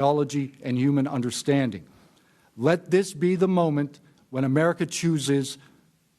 biology and human understanding. Let this be the moment when America chooses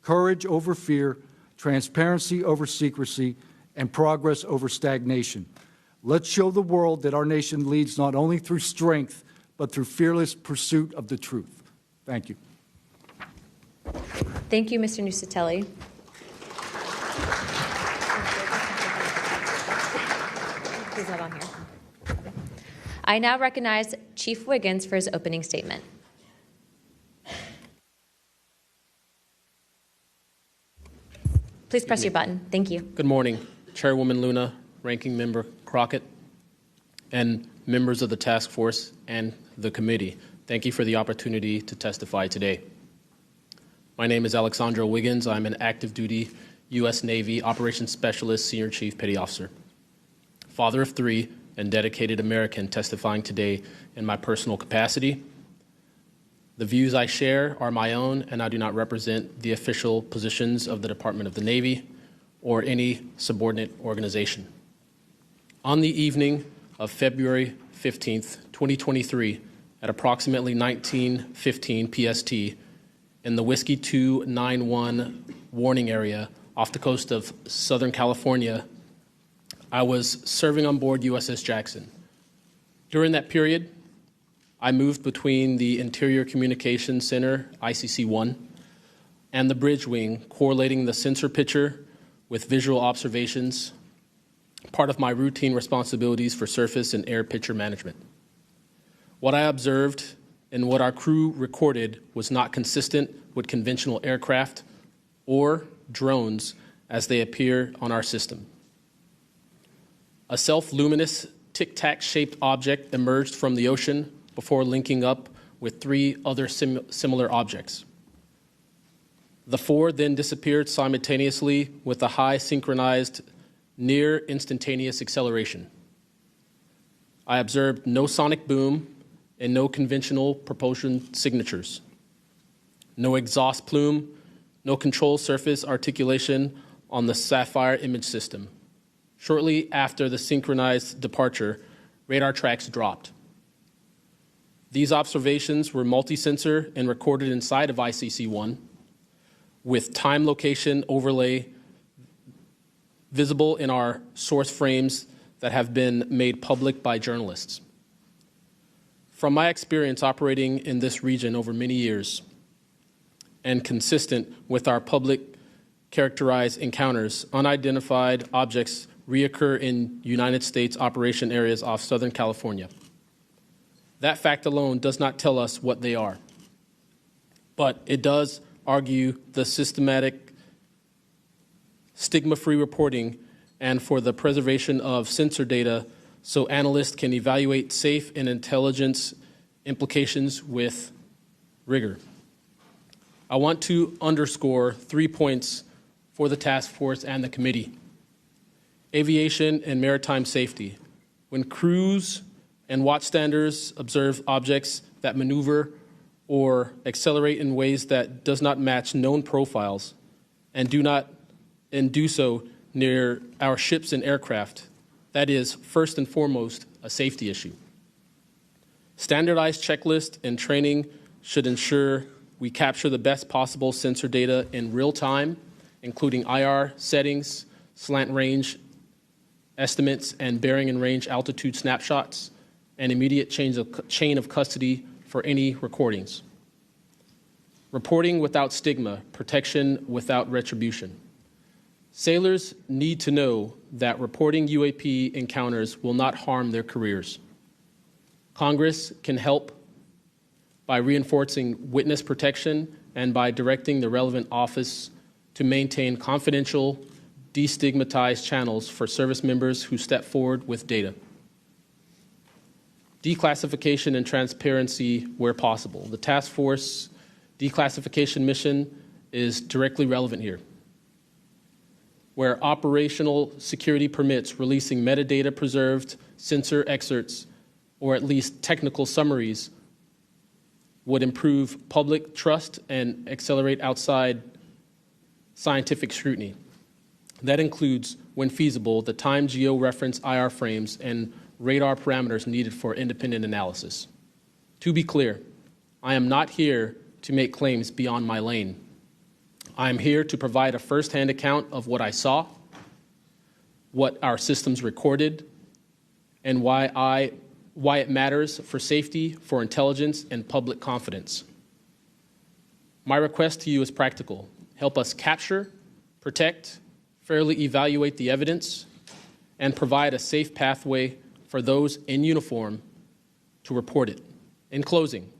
courage over fear, transparency over secrecy, and progress over stagnation. Let's show the world that our nation leads not only through strength, but through fearless pursuit of the truth. Thank you. Thank you, Mr. Nusatelli. He's not on here. I now recognize Chief Wiggins for his opening statement. Please press your button. Thank you. Good morning, Chairwoman Luna, Ranking Member Crockett, and members of the task force and the committee. Thank you for the opportunity to testify today. My name is Alexandra Wiggins. I'm an active duty U.S. Navy Operations Specialist, Senior Chief Petty Officer, father of 3, and dedicated American testifying today in my personal capacity. The views I share are my own, and I do not represent the official positions of the Department of the Navy or any subordinate organization. On the evening of February 15th, 2023, at approximately 19:15 PST, in the Whiskey 291 warning area off the coast of Southern California, I was serving on board USS Jackson. During that period, I moved between the Interior Communications Center, ICC-1, and the bridge wing, correlating the sensor picture with visual observations, part of my routine responsibilities for surface and air picture management. What I observed and what our crew recorded was not consistent with conventional aircraft or drones as they appear on our system. A self-luminous tic-tac-shaped object emerged from the ocean before linking up with 3 other similar objects. The 4 then disappeared simultaneously with a high synchronized, near instantaneous acceleration. I observed no sonic boom and no conventional propulsion signatures, no exhaust plume, no control surface articulation on the Sapphire image system. Shortly after the synchronized departure, radar tracks dropped. These observations were multi-sensor and recorded inside of ICC-1 with time location overlay visible in our source frames that have been made public by journalists. From my experience operating in this region over many years and consistent with our public characterized encounters, unidentified objects reoccur in United States operation areas off Southern California. That fact alone does not tell us what they are, but it does argue the systematic stigma-free reporting and for the preservation of sensor data so analysts can evaluate safe and intelligence implications with rigor. I want to underscore 3 points for the task force and the committee. Aviation and maritime safety. When crews and watchstanders observe objects that maneuver or accelerate in ways that does not match known profiles and do so near our ships and aircraft, that is first and foremost a safety issue. Standardized checklists and training should ensure we capture the best possible sensor data in real time, including IR settings, slant range estimates, and bearing and range altitude snapshots, and immediate chain of custody for any recordings. Reporting without stigma, protection without retribution. Sailors need to know that reporting UAP encounters will not harm their careers. Congress can help by reinforcing witness protection and by directing the relevant office to maintain confidential, destigmatized channels for service members who step forward with data. Declassification and transparency where possible. The task force declassification mission is directly relevant here. Where operational security permits releasing metadata preserved sensor excerpts or at least technical summaries would improve public trust and accelerate outside scientific scrutiny. That includes, when feasible, the time geo-reference IR frames and radar parameters needed for independent analysis. To be clear, I am not here to make claims beyond my lane. I am here to provide a firsthand account of what I saw, what our systems recorded, and why it matters for safety, for intelligence, and public confidence. My request to you is practical. Help us capture, protect, fairly evaluate the evidence, and provide a safe pathway for those in uniform to report it. In closing,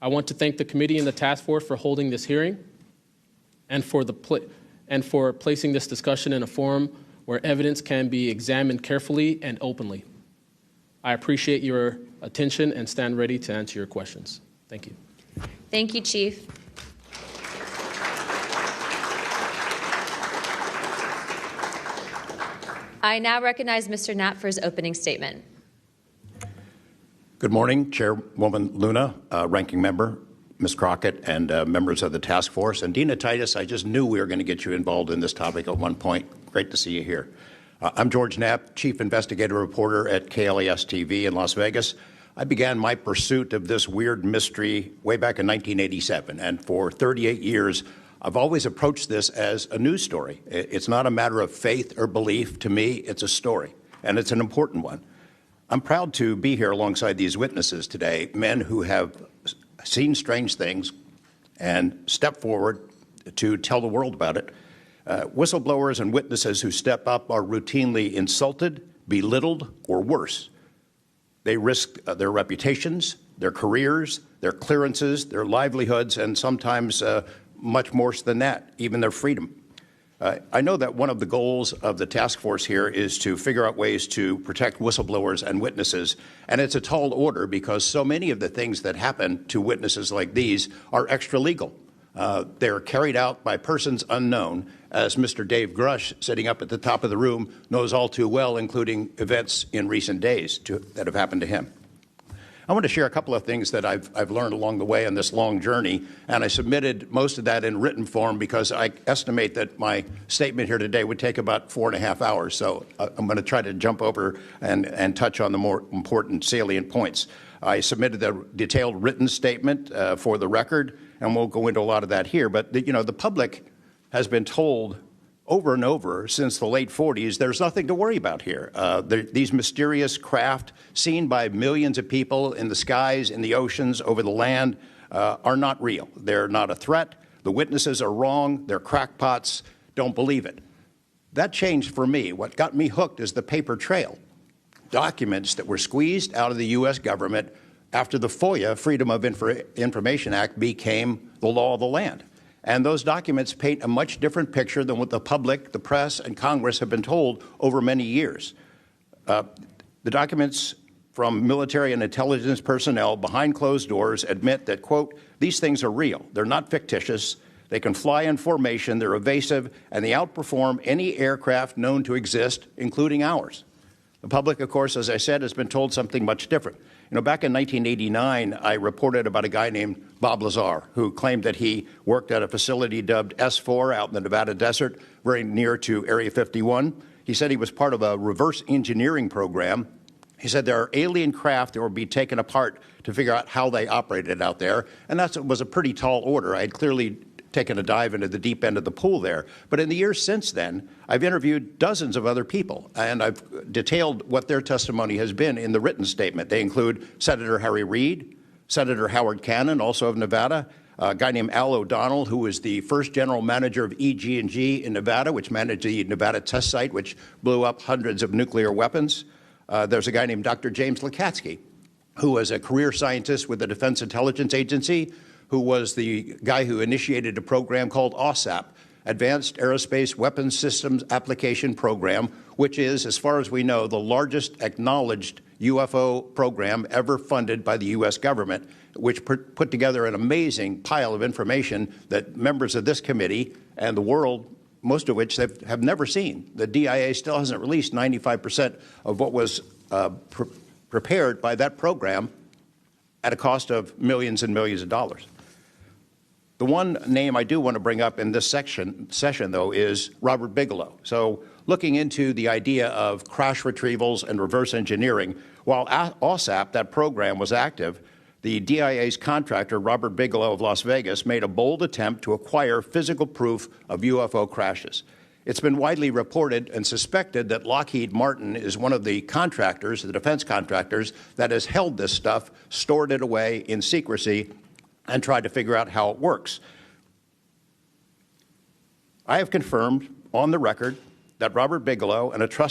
I want to thank the committee and the task force for holding this hearing and for placing this discussion in a forum where evidence can be examined carefully and openly. I appreciate your attention and stand ready to answer your questions. Thank you. Thank you, Chief. I now recognize Mr. Knapp for his opening statement. Good morning, Chairwoman Luna, Ranking Member, Ms. Crockett, and members of the task force. And Dina Titus, I just knew we were going to get you involved in this topic at one point. Great to see you here. I'm George Knapp, Chief Investigative Reporter at KLAS TV in Las Vegas. I began my pursuit of this weird mystery way back in 1987, and for 38 years, I've always approached this as a news story. It's not a matter of faith or belief. To me, it's a story, and it's an important one. I'm proud to be here alongside these witnesses today, men who have seen strange things and stepped forward to tell the world about it. Whistleblowers and witnesses who step up are routinely insulted, belittled, or worse. They risk their reputations, their careers, their clearances, their livelihoods, and sometimes much more than that, even their freedom. I know that one of the goals of the task force here is to figure out ways to protect whistleblowers and witnesses, and it's a tall order because so many of the things that happen to witnesses like these are extra-legal. They're carried out by persons unknown, as Mr. Dave Grush, sitting up at the top of the room, knows all too well, including events in recent days that have happened to him. I want to share a couple of things that I've learned along the way on this long journey, and I submitted most of that in written form because I estimate that my statement here today would take about 4.5 hours. So I'm going to try to jump over and touch on the more important salient points. I submitted a detailed written statement for the record, and we'll go into a lot of that here. But the public has been told over and over since the late 40s, there's nothing to worry about here. These mysterious craft seen by millions of people in the skies, in the oceans, over the land are not real. They're not a threat. The witnesses are wrong. They're crackpots. Don't believe it. That changed for me. What got me hooked is the paper trail. Documents that were squeezed out of the U.S. government after the FOIA, Freedom of Information Act, became the law of the land. And those documents paint a much different picture than what the public, the press, and Congress have been told over many years. The documents from military and intelligence personnel behind closed doors admit that, quote, these things are real. They're not fictitious. They can fly in formation. They're evasive, and they outperform any aircraft known to exist, including ours. The public, of course, as I said, has been told something much different. Back in 1989, I reported about a guy named Bob Lazar, who claimed that he worked at a facility dubbed S4 out in the Nevada desert, very near to Area 51. He said he was part of a reverse engineering program. He said there are alien craft that would be taken apart to figure out how they operated out there, and that was a pretty tall order. I had clearly taken a dive into the deep end of the pool there. But in the years since then, I've interviewed dozens of other people, and I've detailed what their testimony has been in the written statement. They include Senator Harry Reid, Senator Howard Cannon, also of Nevada, a guy named Al O'Donnell, who was the first general manager of EG&G in Nevada, which managed the Nevada test site, which blew up hundreds of nuclear weapons. There's a guy named Dr. James Lakatsky, who was a career scientist with the Defense Intelligence Agency, who was the guy who initiated a program called OSAP, Advanced Aerospace Weapons Systems Application Program, which is, as far as we know, the largest acknowledged UFO program ever funded by the U.S. government, which put together an amazing pile of information that members of this committee and the world, most of which have never seen. The DIA still hasn't released 95% of what was prepared by that program at a cost of millions and millions of dollars. The one name I do want to bring up in this session, though, is Robert Bigelow. So looking into the idea of crash retrievals and reverse engineering, while OSAP, that program, was active, the DIA's contractor, Robert Bigelow of Las Vegas, made a bold attempt to acquire physical proof of UFO crashes. It's been widely reported and suspected that Lockheed Martin is one of the contractors, the defense contractors, that has held this stuff, stored it away in secrecy, and tried to figure out how it works. I have confirmed on the record that Robert Bigelow and a trusted